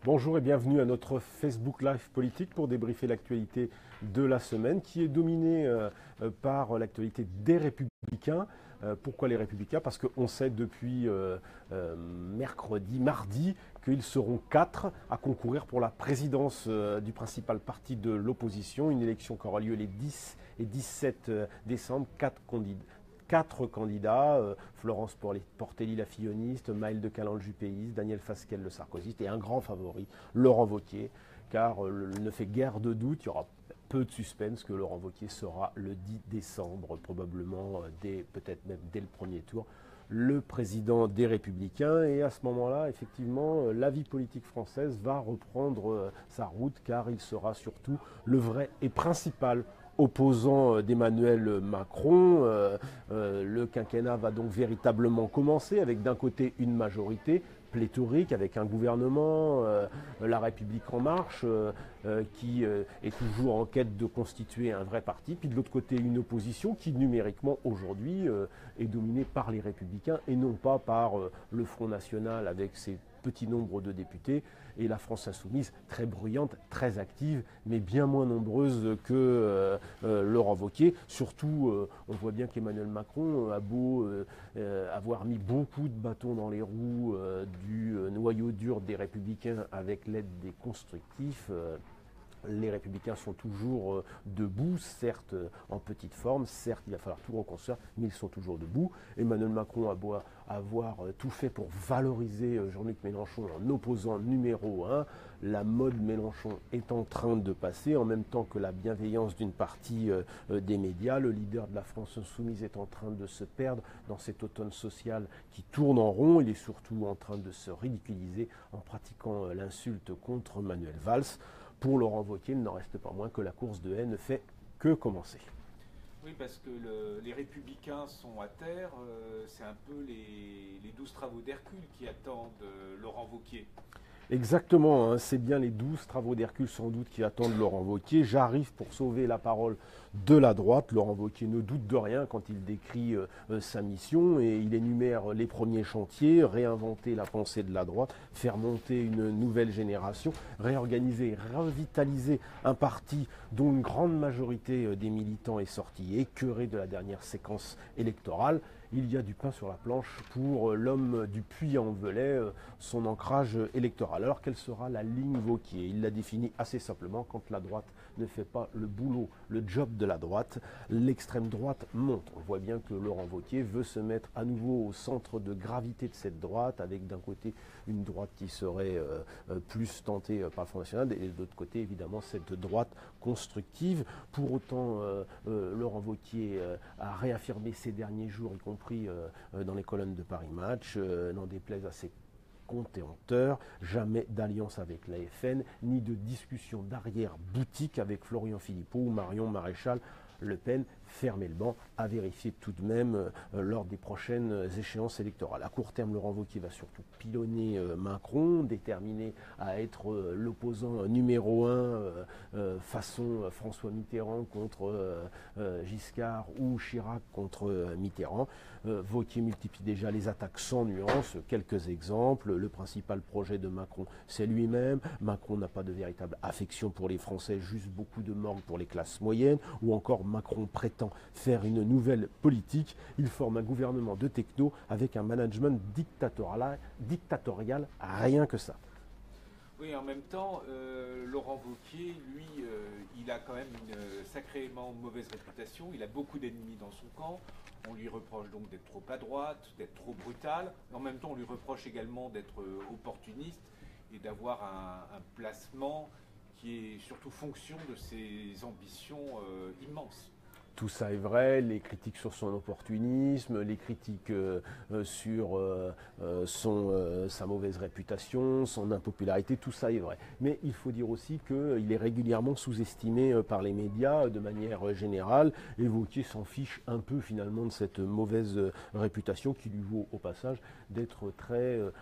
Bonjour et bienvenue à notre Facebook Live politique pour débriefer l'actualité de la semaine qui est dominée par l'actualité des Républicains. Pourquoi les Républicains? Parce qu'on sait depuis mardi, qu'ils seront 4 à concourir pour la présidence du principal parti de l'opposition. Une élection qui aura lieu les 10 et 17 décembre. 4 candidats, Florence Portelli la Filloniste, Maëlle de Caland le Juppéiste, Daniel Fasquelle le Sarkozyste et un grand favori, Laurent Wauquiez, car ne fait guère de doute, il y aura peu de suspense que Laurent Wauquiez sera le 10 décembre, probablement peut-être même dès le premier tour, le président des Républicains. Et à ce moment-là, effectivement, la vie politique française va reprendre sa route, car il sera surtout le vrai et principal opposant d'Emmanuel Macron. Le quinquennat va donc véritablement commencer avec d'un côté une majorité pléthorique avec un gouvernement, La République en marche, qui est toujours en quête de constituer un vrai parti, puis de l'autre côté une opposition qui numériquement aujourd'hui est dominée par les Républicains et non pas par le Front National avec ses petit nombre de députés, et la France insoumise très bruyante, très active, mais bien moins nombreuse que Laurent Wauquiez. Surtout, on voit bien qu'Emmanuel Macron a beau avoir mis beaucoup de bâtons dans les roues du noyau dur des Républicains avec l'aide des constructifs. Les Républicains sont toujours debout, certes en petite forme, certes il va falloir tout reconstruire, mais ils sont toujours debout. Emmanuel Macron a beau avoir tout fait pour valoriser Jean-Luc Mélenchon en opposant numéro 1. La mode Mélenchon est en train de passer, en même temps que la bienveillance d'une partie des médias. Le leader de la France insoumise est en train de se perdre dans cet automne social qui tourne en rond. Il est surtout en train de se ridiculiser en pratiquant l'insulte contre Manuel Valls. Pour Laurent Wauquiez, il n'en reste pas moins que la course de haie ne fait que commencer. Oui, parce que les Républicains sont à terre. C'est un peu les 12 travaux d'Hercule qui attendent Laurent Wauquiez. Exactement, hein, c'est bien les 12 travaux d'Hercule sans doute qui attendent Laurent Wauquiez. J'arrive pour sauver la parole de la droite. Laurent Wauquiez ne doute de rien quand il décrit sa mission et il énumère les premiers chantiers: réinventer la pensée de la droite, faire monter une nouvelle génération, réorganiser, revitaliser un parti dont une grande majorité des militants est sortie écœurée de la dernière séquence électorale. Il y a du pain sur la planche pour l'homme du Puy-en-Velay, son ancrage électoral. Alors quelle sera la ligne Wauquiez? Il la définit assez simplement: quand la droite ne fait pas le boulot, le job de la droite, l'extrême droite monte. On voit bien que Laurent Wauquiez veut se mettre à nouveau au centre de gravité de cette droite, avec d'un côté une droite qui serait plus tentée par le Front National et de l'autre côté évidemment cette droite constructive. Pour autant, Laurent Wauquiez a réaffirmé ces derniers jours, y compris dans les colonnes de Paris Match, n'en déplaise à ses contenteurs, jamais d'alliance avec l'AFN, ni de discussion d'arrière-boutique avec Florian Philippot ou Marion Maréchal Le Pen. Fermer le banc, à vérifier tout de même lors des prochaines échéances électorales. À court terme, Laurent Wauquiez va surtout pilonner Macron, déterminé à être l'opposant numéro 1 façon François Mitterrand contre Giscard ou Chirac contre Mitterrand. Wauquiez multiplie déjà les attaques sans nuance. Quelques exemples: le principal projet de Macron, c'est lui-même. Macron n'a pas de véritable affection pour les Français, juste beaucoup de morgue pour les classes moyennes. Ou encore, Macron prétend faire une nouvelle politique. Il forme un gouvernement de techno avec un management dictatorial, rien que ça. Oui, en même temps, Laurent Wauquiez, lui, il a quand même une sacrément mauvaise réputation. Il a beaucoup d'ennemis dans son camp. On lui reproche donc d'être trop à droite, d'être trop brutal. En même temps, on lui reproche également d'être opportuniste et d'avoir un placement qui est surtout fonction de ses ambitions immenses. Tout ça est vrai, les critiques sur son opportunisme, les critiques sur sa mauvaise réputation, son impopularité, tout ça est vrai. Mais il faut dire aussi qu'il est régulièrement sous-estimé par les médias de manière générale, et Wauquiez s'en fiche un peu finalement de cette mauvaise réputation qui lui vaut au passage d'être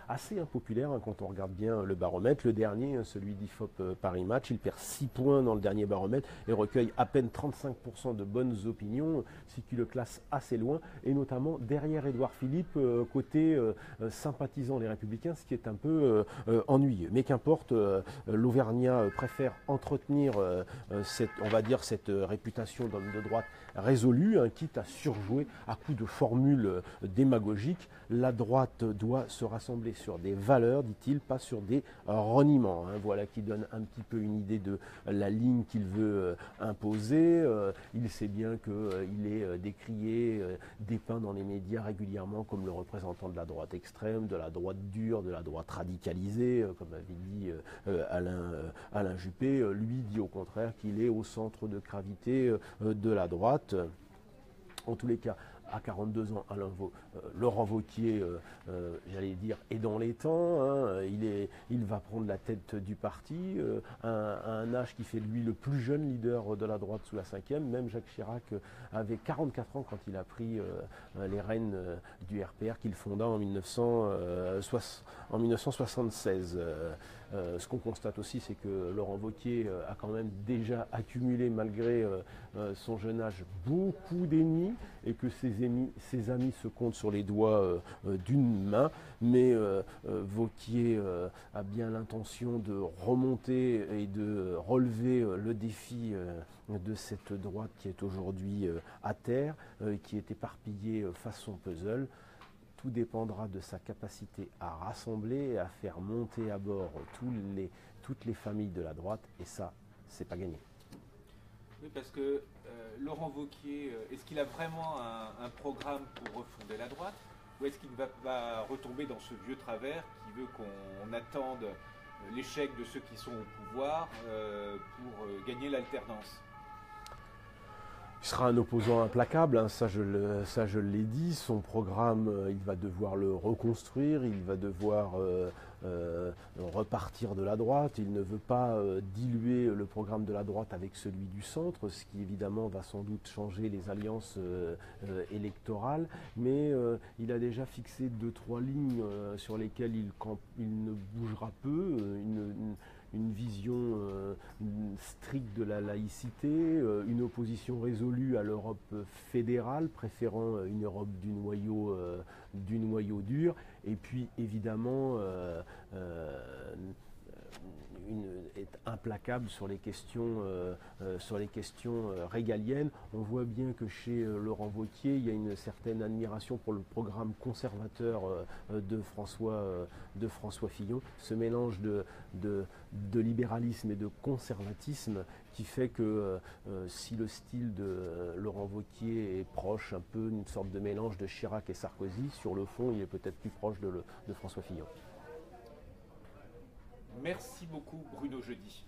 assez impopulaire quand on regarde bien le baromètre. Le dernier, celui d'IFOP Paris Match, il perd 6 points dans le dernier baromètre et recueille à peine 35% de bonnes opinions, ce qui le classe assez loin, et notamment derrière Édouard Philippe, côté sympathisant les Républicains, ce qui est un peu ennuyeux. Mais qu'importe, l'Auvergnat préfère entretenir on va dire cette réputation d'homme de droite résolue, hein, quitte à surjouer à coups de formules démagogiques. La droite doit se rassembler sur des valeurs, dit-il, pas sur des reniements. Hein. Voilà qui donne un petit peu une idée de la ligne qu'il veut imposer. Il sait bien qu'il est décrié, dépeint dans les médias régulièrement comme le représentant de la droite extrême, de la droite dure, de la droite radicalisée, comme avait dit Alain Juppé. Lui dit au contraire qu'il est au centre de gravité de la droite. En tous les cas, à 42 ans, Laurent Wauquiez, j'allais dire, est dans les temps. Hein. Il va prendre la tête du parti, à un âge qui fait de lui le plus jeune leader de la droite sous la 5e. Même Jacques Chirac avait 44 ans quand il a pris les rênes du RPR qu'il fonda en 1976. Ce qu'on constate aussi, c'est que Laurent Wauquiez a quand même déjà accumulé, malgré son jeune âge, beaucoup d'ennemis, et que ses amis se comptent sur les doigts d'une main. Mais Wauquiez a bien l'intention de remonter et de relever le défi de cette droite qui est aujourd'hui à terre, qui est éparpillée façon puzzle. Tout dépendra de sa capacité à rassembler et à faire monter à bord toutes les familles de la droite, et ça, c'est pas gagné. Oui, parce que Laurent Wauquiez, est-ce qu'il a vraiment un programme pour refonder la droite, ou est-ce qu'il va retomber dans ce vieux travers qui veut qu'on attende l'échec de ceux qui sont au pouvoir pour gagner l'alternance? Il sera un opposant implacable, hein, ça je l'ai dit. Son programme, il va devoir le reconstruire, il va devoir repartir de la droite. Il ne veut pas diluer le programme de la droite avec celui du centre, ce qui évidemment va sans doute changer les alliances électorales. Mais il a déjà fixé 2-3 lignes sur lesquelles il ne bougera peu. Une vision stricte de la laïcité, une opposition résolue à l'Europe fédérale, préférant une Europe du noyau dur, et puis évidemment est implacable sur les questions régaliennes. On voit bien que chez Laurent Wauquiez, il y a une certaine admiration pour le programme conservateur de François Fillon, ce mélange de libéralisme et de conservatisme qui fait que si le style de Laurent Wauquiez est proche, un peu une sorte de mélange de Chirac et Sarkozy, sur le fond, il est peut-être plus proche de François Fillon. Merci beaucoup Bruno Jeudi.